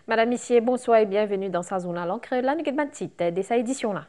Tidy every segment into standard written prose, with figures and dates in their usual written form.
Madame, Monsieur, bonsoir et bienvenue dans sa zone à l'encre. La nuit de sa édition-là.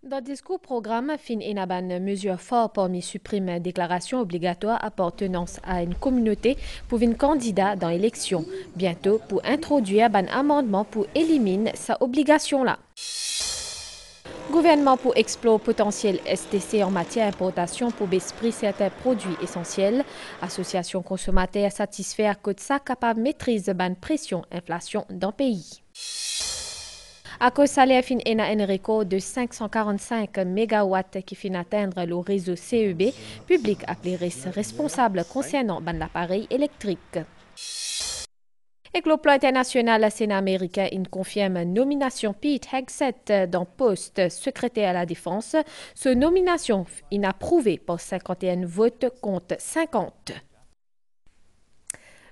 Dans le discours programme, fin enaban mesure fort parmi supprime déclaration obligatoire appartenance à une communauté pour une candidat dans l'élection. Bientôt, pour introduire un amendement pour éliminer sa obligation-là. Gouvernement pour explorer potentiel STC en matière d'importation pour baisser certains produits essentiels. Association consommateurs satisfait à cause de ça capable de maîtriser la pression inflation dans le pays. À cause salaire fin un record de 545 MW qui finit atteindre le réseau CEB, public appelé responsable concernant l'appareil électrique. Et le plan international, le Sénat américain confirme nomination Pete Hegseth dans poste secrétaire à la défense. Cette nomination est approuvée par 51 votes contre 50.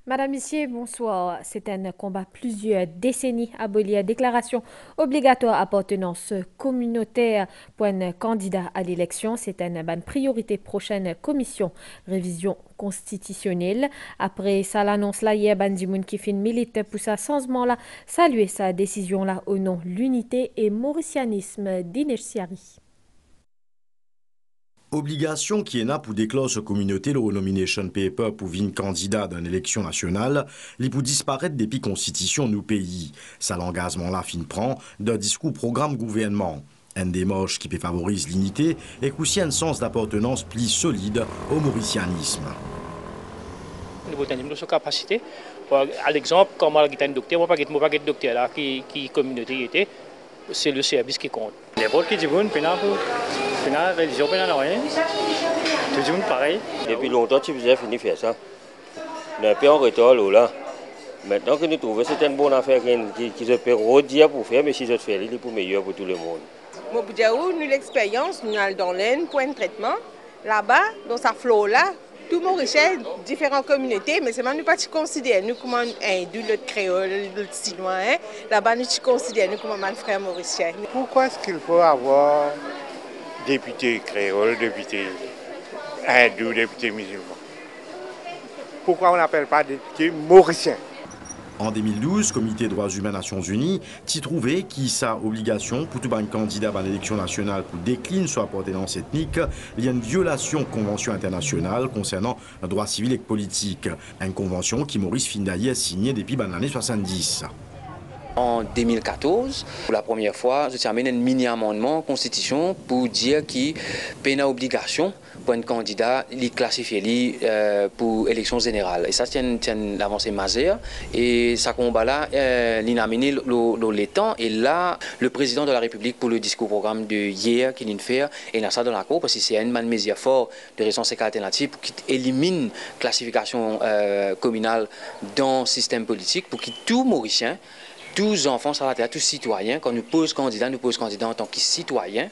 Madame, Monsieur, bonsoir. C'est un combat plusieurs décennies abolir la déclaration obligatoire appartenance communautaire pour un candidat à l'élection. C'est une bonne priorité prochaine commission révision constitutionnelle. Après ça, l'annonce là hier, Bandimoun qui fait une milite pour ce changement-là, saluer sa décision-là au nom de l'unité et mauricianisme d'Inechsiari. Obligation qui est là pour déclarer ce communauté le nomination paper pour une candidat dans l'élection nationale, il pour disparaître depuis constitution nous pays. Ça l'engagement là fin prend d'un discours programme gouvernement. Un démarche qui peut favoriser l'unité et aussi un sens d'appartenance plus solide au mauricianisme. Nous avons nos capacités. À l'exemple, comme on a un docteur, moi pas de docteur là qui communauté était, c'est le service qui compte. Les votes qui disent la religion, rien. Tout le monde pareil. Depuis longtemps, tu faisais fini faire ça. On est un peu en retard là. Maintenant que nous trouvons c'est une bonne affaire qui se peut redire pour faire, mais si je fais, il est pour meilleur pour tout le monde. Moi, nous avons l'expérience, nous allons dans l'Inde pour un traitement. Là-bas, dans sa flore là, tout le monde est différentes communautés, mais c'est même nous pas considérer nous comme un hindou, le créole, le chinois. Là-bas, nous considérons nous comme un frère mauricien. Pourquoi est-ce qu'il faut avoir député créole, député hindou, député musulman? Pourquoi on n'appelle pas député mauricien? En 2012, Comité des droits humains Nations Unies t'y trouvait qui sa obligation pour tout un candidat à l'élection nationale pour décliner son appartenance ethnique, il y a une violation de convention internationale concernant le droit civil et politique. Une convention qui Maurice Findailly a signée depuis l'année 70. En 2014, pour la première fois, je termine un mini-amendement en Constitution pour dire qu'il y a une obligation pour un candidat de classifier pour l'élection générale. Et ça, c'est une avancée majeure. Et ce combat-là, il a amené le temps. Et là, le président de la République, pour le discours programme de hier qu'il vient de faire, il a ça dans la cour parce que c'est une mesure forte de réponse alternative pour qu'il élimine la classification communale dans le système politique, pour que tout Mauricien, tous enfants sur la terre, tous citoyens, quand nous posons candidat en tant que citoyen,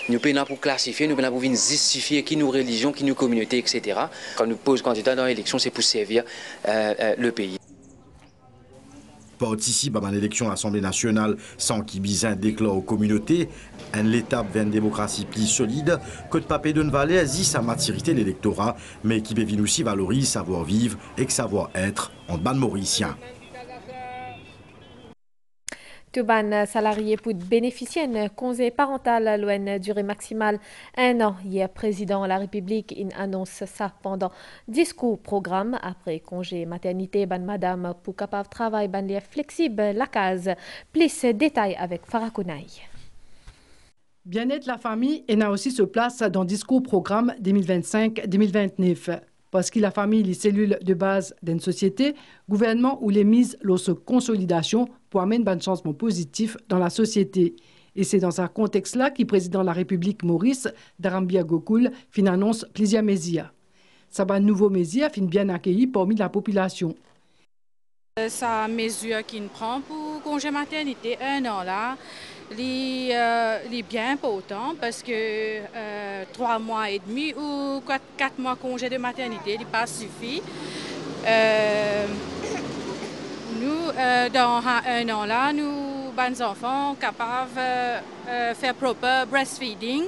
nous pouvons pour classifier, nous pouvons pour justifier qui nous religion, qui nous communauté, etc. Quand nous posons candidat dans l'élection, c'est pour servir le pays. Participe à l'élection à l'Assemblée nationale sans qu'il bizin déclare aux communautés, une étape vers une démocratie plus solide, que de papier de Valais agit sa maturité l'électorat, mais qui peut aussi valoriser savoir-vivre et savoir-être en ban mauricien. Tout ban salarié pour bénéficier d'un congé parental loin durée maximale 1 an. Hier, président de la République annonce ça pendant discours programme après congé maternité ban madame pour capable travail ban flexible la case. Plus de détails avec Farah Kounaï. Bien-être la famille et n'a aussi se place dans discours programme 2025-2029. Parce que la famille, les cellules de base d'une société, gouvernement ou les mises leur consolidation pour amener un changement positif dans la société. Et c'est dans ce contexte-là que le président de la République, Maurice Darambia Gokoul, fin annonce plusieurs mesures. Ça va nouveau mesures fin bien accueilli parmi la population. Sa mesure qu'il prend pour congé maternité 1 an là, il est bien important parce que 3 mois et demi ou 4 mois congé de maternité n'est pas suffit. Nous, dans 1 an là, nous, les enfants, capables de faire proper breastfeeding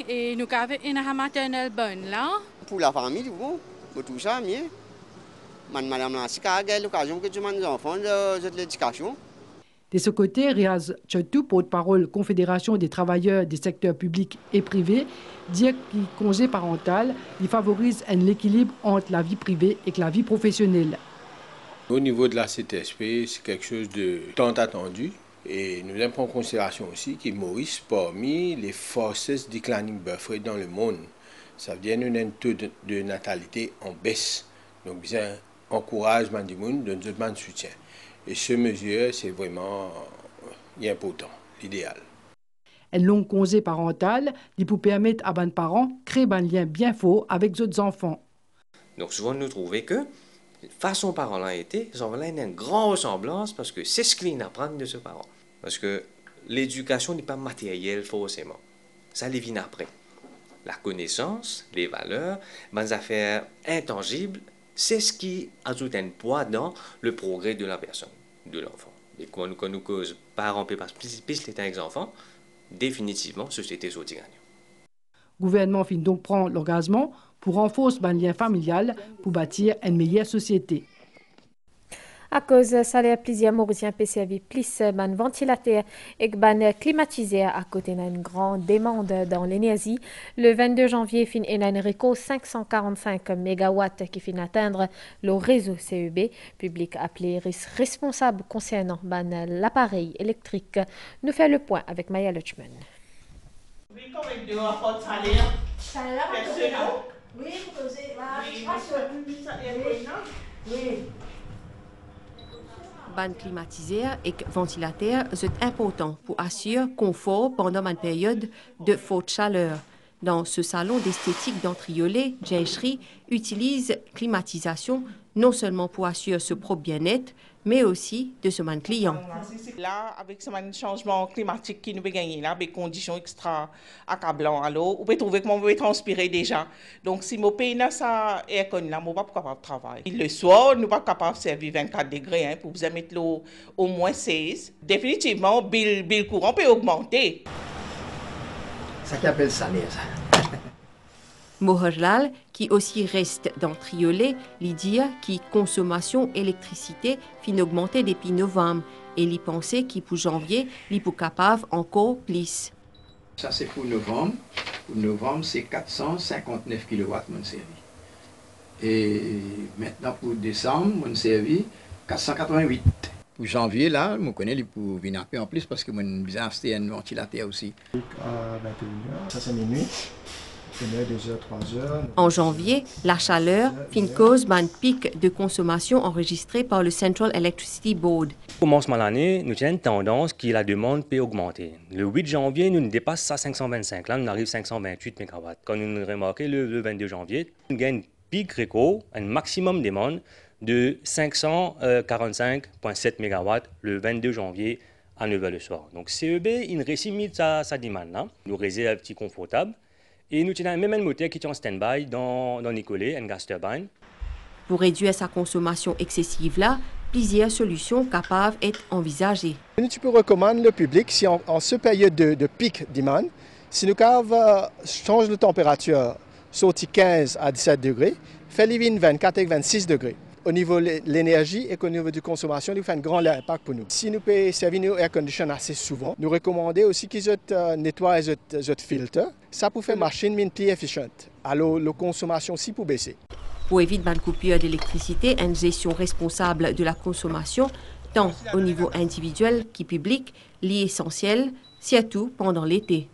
et nous avons une maternelle bonne là. Pour la famille, bon, pour tout ça, mieux. Madame la a l'occasion que tu m'as enfants de l'éducation. De ce côté, Riaz Tchetou, porte-parole Confédération des travailleurs des secteurs publics et privés, dit que le congé parental il favorise l'équilibre entre la vie privée et la vie professionnelle. Au niveau de la CTSP, c'est quelque chose de tant attendu. Et nous avons en considération aussi que Maurice, parmi les forces declining birth rate dans le monde, ça veut dire un taux de natalité en baisse. Donc, bien, encourage Mandimoun de nous soutien. Et ce mesure, c'est vraiment important, l'idéal. Un long congé parental, il peut permettre à les parents de créer un lien bien fort avec les autres enfants. Donc, souvent, nous trouvons que façon parent a été, ils ont une grande ressemblance parce que c'est ce qu'ils apprennent de ce parent. Parce que l'éducation n'est pas matérielle forcément. Ça les vient après. La connaissance, les valeurs, les affaires intangibles, c'est ce qui ajoute un poids dans le progrès de la personne, de l'enfant. Et quand nous cause parents plus les enfants, définitivement, société sauti gagnant. Le gouvernement finit donc prendre l'engagement pour renforcer le lien familial pour bâtir une meilleure société. À cause de salaire, plusieurs Mauriciens peut servir plus de ventilateurs et de climatiseurs à côté d'une grande demande dans l'énergie. Le 22 janvier, fin Enrico 545 MW qui finit atteindre le réseau CEB, public appelé responsable concernant l'appareil électrique. Nous faisons le point avec Maya Lutchman. Oui, comme de rapport de salaire. Oui, ban climatiseur et ventilateur sont importants pour assurer confort pendant une période de forte chaleur. Dans ce salon d'esthétique d'Entriolet, Jaishri utilise climatisation non seulement pour assurer ce propre bien-être, mais aussi de ce client. Là, avec ce changement climatique qui nous a gagné, là, avec des conditions extra accablantes, alors, vous pouvez trouver que on peut transpirer déjà. Donc, si mon pays n'a ça aircon là, on pas capable de travailler. Le soir, nous pas capable de servir 24 degrés, hein, pour vous mettre l'eau au moins 16. Définitivement, bill courant peut augmenter. Ça qui appelle salaire, ça. Moharlal, qui aussi reste dans Triolet, Lydia, qui consommation électricité fin augmenter depuis novembre, et lui pensait qu'il pour janvier, il pour capable encore plus. Ça c'est pour novembre. Pour novembre, c'est 459 kW mon servi. Et maintenant pour décembre, mon servi 488. Pour janvier, là, je connais les pour venir un peu en plus parce que mon besoin acheter un ventilateur aussi. À 21h, ça c'est minuit. 1h, 2h, 3h. En janvier, la chaleur fin cause d'un pic de consommation enregistré par le Central Electricity Board. Au commencement de l'année, nous avons une tendance que la demande peut augmenter. Le 8 janvier, nous dépassons ça 525. Là, nous arrivons à 528 MW. Quand nous remarquons le 22 janvier, nous avons un pic réco, un maximum de demande de 545,7 MW le 22 janvier à 9h le soir. Donc CEB, il réussit sa demande là. Nous réservons un petit confortable. Et nous avons même un moteur qui est en stand-by dans Nicolet, un gas turbine. Pour réduire sa consommation excessive là, plusieurs solutions capables d'être envisagées. Tu peux recommander le public, si en ce période de pic demand, si nous change de température, sorti 15 à 17 degrés, fait les 24 et 26 degrés. Au niveau de l'énergie et au niveau de la consommation, il fait un grand impact pour nous. Si nous pouvons servir nos air conditioners assez souvent, nous recommandons aussi qu'ils nettoient les filtres. Ça peut faire machine plus efficiente. Alors, la consommation aussi peut baisser. Pour éviter une coupure d'électricité, une gestion responsable de la consommation, tant au niveau individuel que public, l'essentiel, surtout pendant l'été.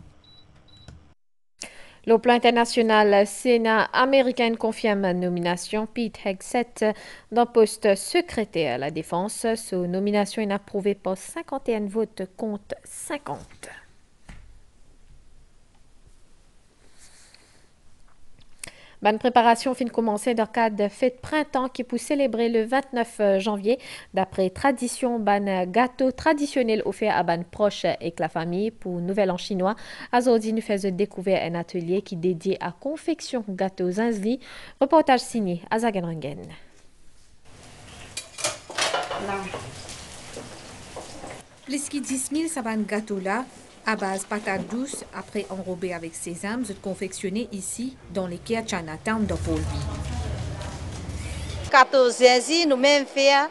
Le plan international, Sénat américain confirme la nomination Pete Hegseth dans le poste secrétaire à la défense. Sa nomination est approuvée par 51 votes contre 50. Bonne préparation fin de commencer dans le cadre de fête printemps qui pour célébrer le 29 janvier. D'après tradition, ban gâteau traditionnel offert à ban proche et la famille pour Nouvel An chinois. Aujourd'hui, nous faisons découvrir un atelier qui est dédié à confection gâteaux Zinzli. Reportage signé à Zaganrangen. Plus que 10 000 saban gâteaux là, à base patates douces, après enrobées avec sésame, sont confectionnés ici, dans les quais à Chinatown de Paulby. 14 nous-mêmes faisons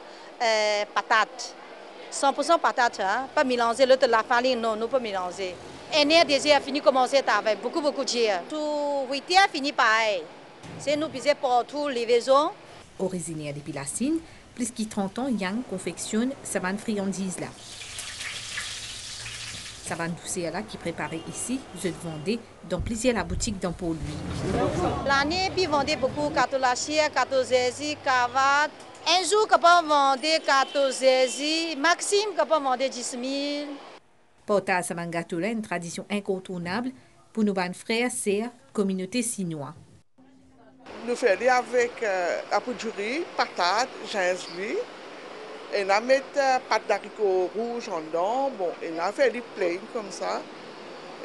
patates. 100% patates, hein? Pas mélanger l'autre la farine, non, pas mélanger. Un déjà a fini commencer avec beaucoup de gère. Tout 8 a fini pareil. C'est nous pisser partout les maisons. Originaire depuis la Chine, plus de 30 ans, Yang confectionne sa bonne friandise là. Sa bonne douceur là qui préparait ici, je vendais dans plusieurs boutiques dans pour lui. L'année, puis vendait beaucoup de lachia, 14 cavates. Un jour, on peut vendre 14 Maxime, on peut vendre 10 000. Portage sa bonne gâteau là, une tradition incontournable pour nos bonnes frères, sœurs, communauté chinoise. Nous faisons avec la poudre de riz, patates, gingembre. Et on met pâte d'haricots rouges en dedans. Bon, et on a fait des plain comme ça.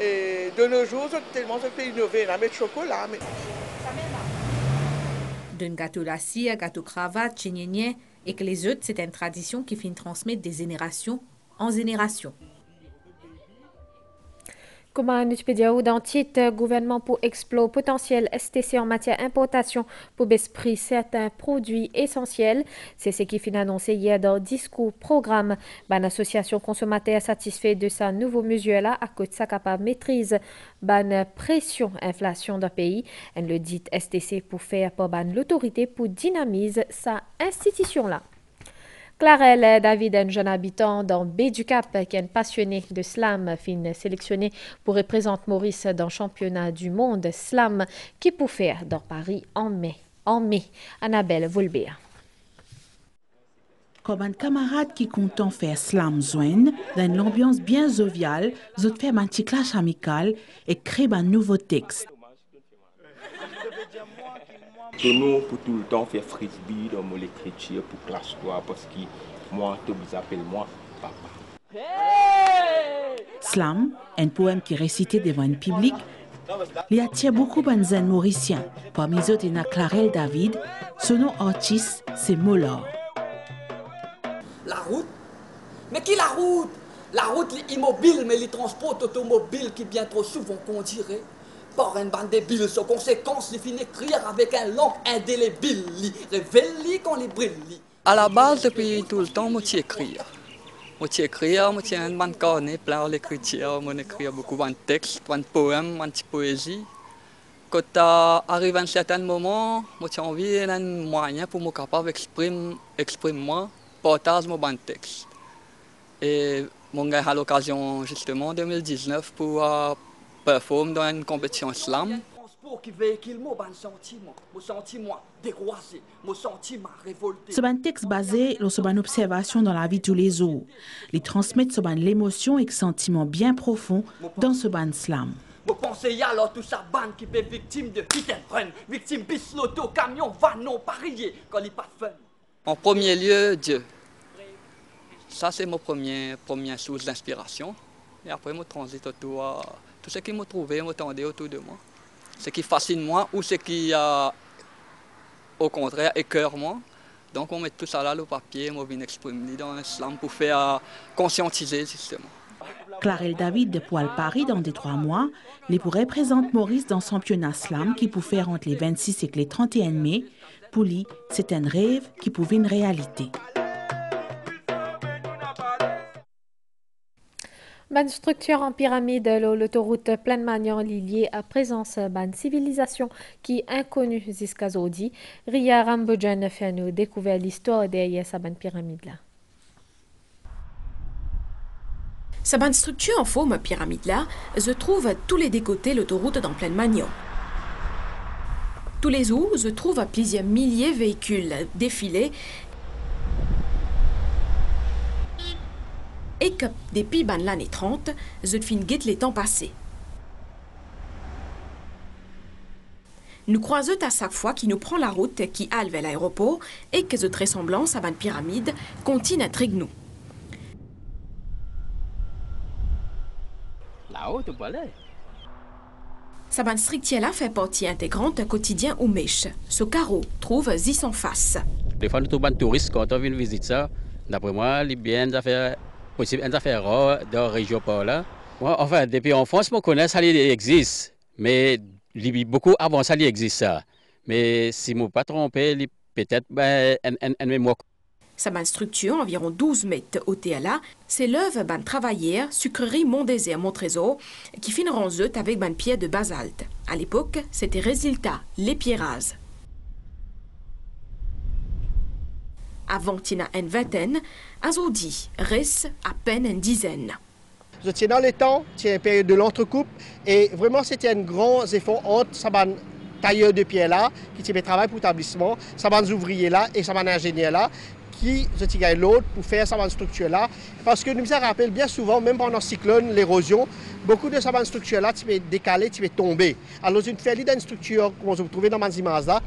Et de nos jours, tellement ça fait innover. On a mis du chocolat. Mais... D'un gâteau lassie à gâteau cravate, chénienien, et que les autres, c'est une tradition qui finit transmettre des générations en génération. Comment nous peut dire dans titre gouvernement pour explorer potentiel STC en matière d'importation pour baisser certains produits essentiels. C'est ce qui finit annoncé hier dans le discours programme. L'association consommateur satisfait de sa nouvelle mesure là à cause de sa capable maîtrise ban pression inflation d'un pays. Elle le dit STC pour faire par l'autorité pour dynamiser sa institution là. Clarel David, un jeune habitant dans Baie du Cap qui est passionné de slam, fin sélectionné pour représenter Maurice dans le championnat du monde slam qui peut faire dans Paris en mai. Annabelle Volbert. Comme un camarade qui compte faire slam zone, dans une ambiance bien joviale, vous faire un petit clash amical et créer un nouveau texte. Pour nous, pour tout le temps faire frisbee dans mon écriture pour classe 3 parce que moi, tout le appelle moi papa. Slam, un poème qui est récité devant un public, il attire beaucoup de jeunes mauriciens. Parmi eux, il y a Clarel David, son nom artiste, c'est Molor. La route? Mais qui la route? La route immobile, mais les transports automobiles qui bien trop souvent conduiraient. Par une bande débiles, sans conséquence, il finit écrire avec un langue indélébile, il révèle qu'on les brille. À la base, depuis tout le temps, moi écrire. Moi écrire, moi un bande carnet plein l'écriture, moi écrire beaucoup de textes, de poèmes, de poésie. Quand arrive un certain moment, moi j'ai envie d'un moyen pour me capable d'exprimer moi, partager mon bande texte. Et moi j'ai eu l'occasion justement en 2019 pour performe dans une compétition slam. C'est un texte basé sur une observation dans la vie de tous les jours. Il transmet l'émotion et le sentiment bien profond dans ce ban slam. Vous pensez alors tout ça ban qui est victime de hit and run, victime bis l'auto, camion, van, non, parier, quand il n'y a pas de fun. En premier lieu, Dieu. Ça, c'est mon première source d'inspiration. Et après, je transite autour à tout ce qui m'a trouvé, m'a tendu autour de moi. Ce qui fascine moi ou ce qui, au contraire, écœure moi. Donc, on met tout ça là, le papier, on vient exprimer dans un slam pour faire conscientiser, justement. Clarel David de Poil Paris, dans 2-3 mois, il pourrait présenter Maurice dans le championnat slam qui peut faire entre les 26 et les 31 mai. Pour lui, c'est un rêve qui peut être une réalité. Ban structure en pyramide, l'autoroute Pleine Magnan liée à présence ban civilisation qui inconnue jusqu'à aujourd'hui. Ria Rambodjan fait nous découvrir l'histoire derrière sa ban pyramide là. Sa ban structure en forme pyramide là se trouve à tous les deux côtés l'autoroute dans Pleine Magnan. Tous les jours se trouvent plusieurs milliers de véhicules défilés. Et que depuis l'année 30, je fin guette les temps passés. Nous croisons à chaque fois qu'il nous prend la route qui alle vers l'aéroport et que cette ressemblance à une pyramide continue à trigner nous. Là-haut, tu peux aller. Sa bande strictière fait partie intégrante du quotidien au Mèche. Ce carreau trouve 10 en face. Des fois, nous trouvons des touristes quand on vient visiter ça. D'après moi, les biens d'affaires. Possible une affaire rare dans la région par là. Moi, enfin, depuis en France, je connais ça, il existe. Mais beaucoup avant ça, il existe ça. Mais si je ne me pas trompé, peut-être un mémoire. Sa bonne structure, environ 12 mètres au TLA, c'est l'œuvre d'un travailleur sucrerie Mont-Désert Montrésor qui finiront eux avec une pierre de basalte. À l'époque, c'était résultat les pierrases. Avant tina une vingtaine, aujourd'hui reste à peine une dizaine. Je tiens dans le temps, c'est une période de l'entrecoupe et vraiment c'était un grand effort entre ça tailleur de pierre là qui travaille pour l'établissement, ça ouvriers là et ça ingénieur là qui je gagne l'autre pour faire ça structure là parce que nous ça rappelle bien souvent même pendant le cyclone l'érosion beaucoup de ça structure là tu peux décaler, tu peux tomber. Alors une fairly d'une structure comme vous trouvez dans les images là.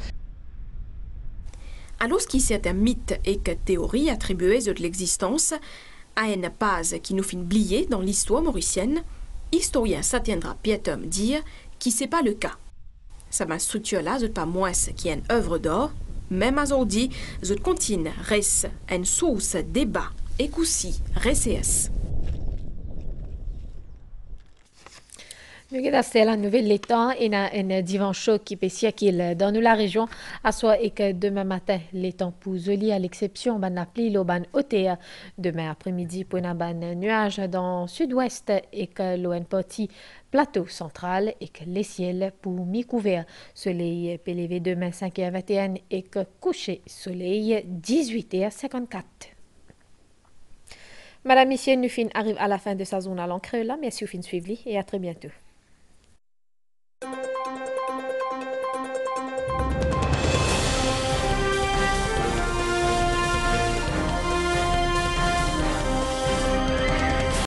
Alors ce qui c'est un mythe et que théorie attribuée de l'existence à une base qui nous fait oublier dans l'histoire mauricienne, historien s'attiendra Pietum dire qui c'est pas le cas. Ça ma structure là, c'est pas moins qui est une œuvre d'art, même aujourd'hui, je continue reste une source débat et qu'aussi reste. Nous avons la nouvelle l'étang et un divan chaud qui peut circuler dans la région. À soi et que demain matin, l'étang Pouzoli, à l'exception, ban la pluie, ban hauteur. Demain après-midi, pour un ban nuage dans sud-ouest et que l'on partie plateau central et que les ciels pour mi-couvert. Soleil peut lever demain 5h21 et que coucher soleil 18h54. Madame, Monsieur, nous arrive à la fin de sa zone à l'encre là. Merci au fin suivi et à très bientôt.